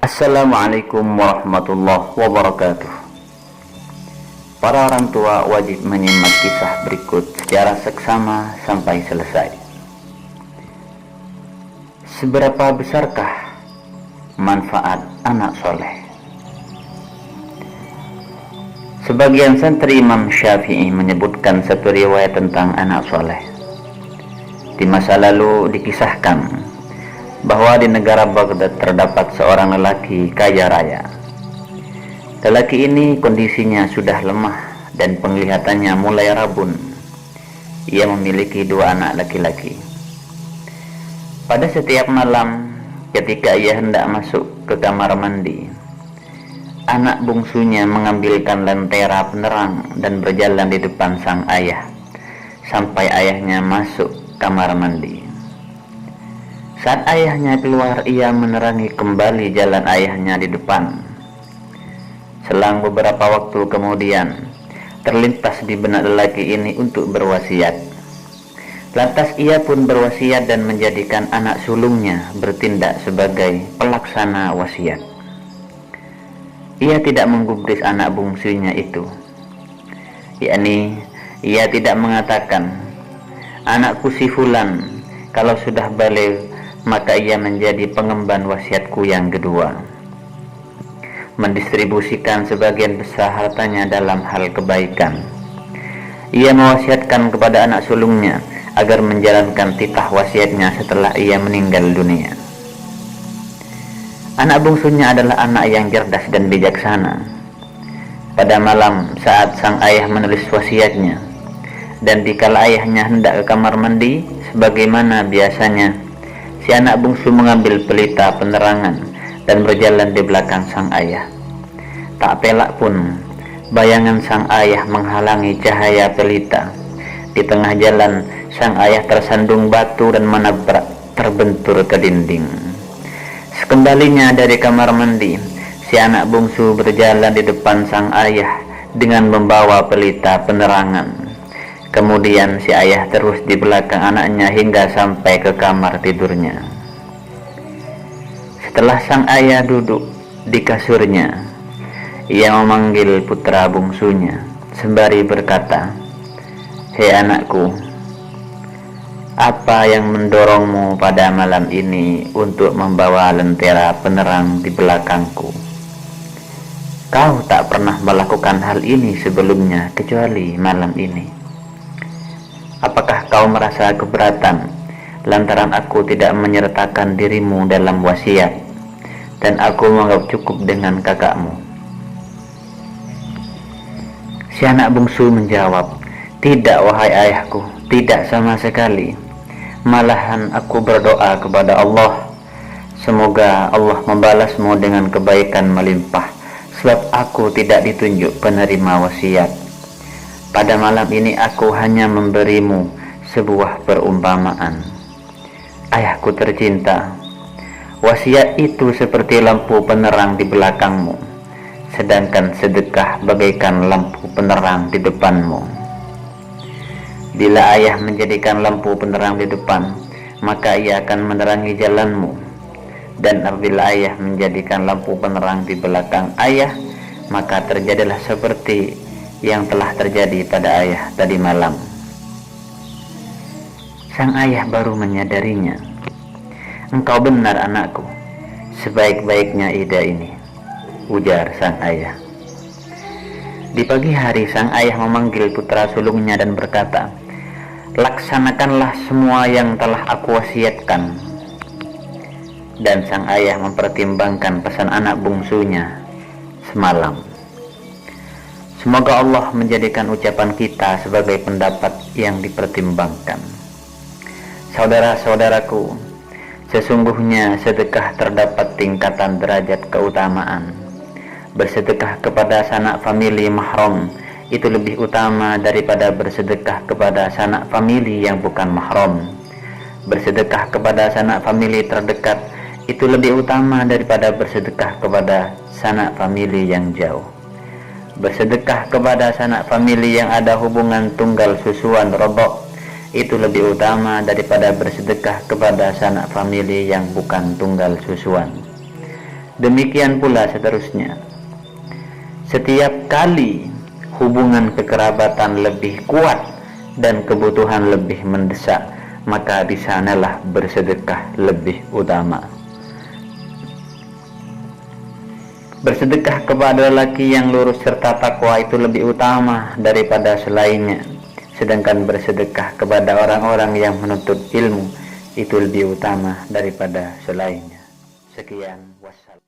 Assalamualaikum warahmatullahi wabarakatuh. Para orang tua wajib menyimak kisah berikut secara seksama sampai selesai. Seberapa besarkah manfaat anak soleh? Sebagian santri Imam Syafi'i menyebutkan satu riwayat tentang anak soleh. Di masa lalu dikisahkan bahwa di negara Baghdad terdapat seorang lelaki kaya raya. Lelaki ini kondisinya sudah lemah dan penglihatannya mulai rabun. Ia memiliki 2 anak laki-laki. Pada setiap malam ketika ia hendak masuk ke kamar mandi, anak bungsunya mengambilkan lentera penerang dan berjalan di depan sang ayah sampai ayahnya masuk kamar mandi. Saat ayahnya keluar, ia menerangi kembali jalan ayahnya di depan. Selang beberapa waktu kemudian, terlintas di benak lelaki ini untuk berwasiat. Lantas ia pun berwasiat dan menjadikan anak sulungnya bertindak sebagai pelaksana wasiat. Ia tidak menggubris anak bungsunya itu, yakni ia tidak mengatakan, "Anakku si fulan, kalau sudah balik maka ia menjadi pengemban wasiatku yang kedua." Mendistribusikan sebagian besar hartanya dalam hal kebaikan. Ia mewasiatkan kepada anak sulungnya agar menjalankan titah wasiatnya setelah ia meninggal dunia. Anak bungsunya adalah anak yang cerdas dan bijaksana. Pada malam saat sang ayah menulis wasiatnya, dan dikala ayahnya hendak ke kamar mandi, sebagaimana biasanya, si anak bungsu mengambil pelita penerangan dan berjalan di belakang sang ayah. Tak pelak pun bayangan sang ayah menghalangi cahaya pelita. Di tengah jalan, sang ayah tersandung batu dan menabrak, terbentur ke dinding. Sekembalinya dari kamar mandi, si anak bungsu berjalan di depan sang ayah dengan membawa pelita penerangan. Kemudian si ayah terus di belakang anaknya hingga sampai ke kamar tidurnya. Setelah sang ayah duduk di kasurnya, ia memanggil putra bungsunya sembari berkata, "Hei anakku, apa yang mendorongmu pada malam ini untuk membawa lentera penerang di belakangku? Kau tak pernah melakukan hal ini sebelumnya kecuali malam ini. Apakah kau merasa keberatan lantaran aku tidak menyertakan dirimu dalam wasiat dan aku menganggap cukup dengan kakakmu?" Si anak bungsu menjawab, "Tidak wahai ayahku, tidak sama sekali. Malahan aku berdoa kepada Allah, semoga Allah membalasmu dengan kebaikan melimpah, sebab aku tidak ditunjuk penerima wasiat. Pada malam ini aku hanya memberimu sebuah perumpamaan. Ayahku tercinta, wasiat itu seperti lampu penerang di belakangmu, sedangkan sedekah bagaikan lampu penerang di depanmu. Bila ayah menjadikan lampu penerang di depan, maka ia akan menerangi jalanmu. Dan apabila ayah menjadikan lampu penerang di belakang ayah, maka terjadilah seperti yang telah terjadi pada ayah tadi malam." Sang ayah baru menyadarinya. "Engkau benar anakku, sebaik-baiknya ide ini," ujar sang ayah. Di pagi hari sang ayah memanggil putra sulungnya dan berkata, "Laksanakanlah semua yang telah aku wasiatkan." Dan sang ayah mempertimbangkan pesan anak bungsunya semalam. Semoga Allah menjadikan ucapan kita sebagai pendapat yang dipertimbangkan. Saudara-saudaraku, sesungguhnya sedekah terdapat tingkatan derajat keutamaan. Bersedekah kepada sanak famili mahram itu lebih utama daripada bersedekah kepada sanak famili yang bukan mahram. Bersedekah kepada sanak famili terdekat itu lebih utama daripada bersedekah kepada sanak famili yang jauh. Bersedekah kepada sanak famili yang ada hubungan tunggal susuan rodok itu lebih utama daripada bersedekah kepada sanak famili yang bukan tunggal susuan. Demikian pula seterusnya. Setiap kali hubungan kekerabatan lebih kuat dan kebutuhan lebih mendesak, maka di sanalah bersedekah lebih utama. Bersedekah kepada lelaki yang lurus serta takwa itu lebih utama daripada selainnya. Sedangkan bersedekah kepada orang-orang yang menuntut ilmu itu lebih utama daripada selainnya. Sekian, wassalam.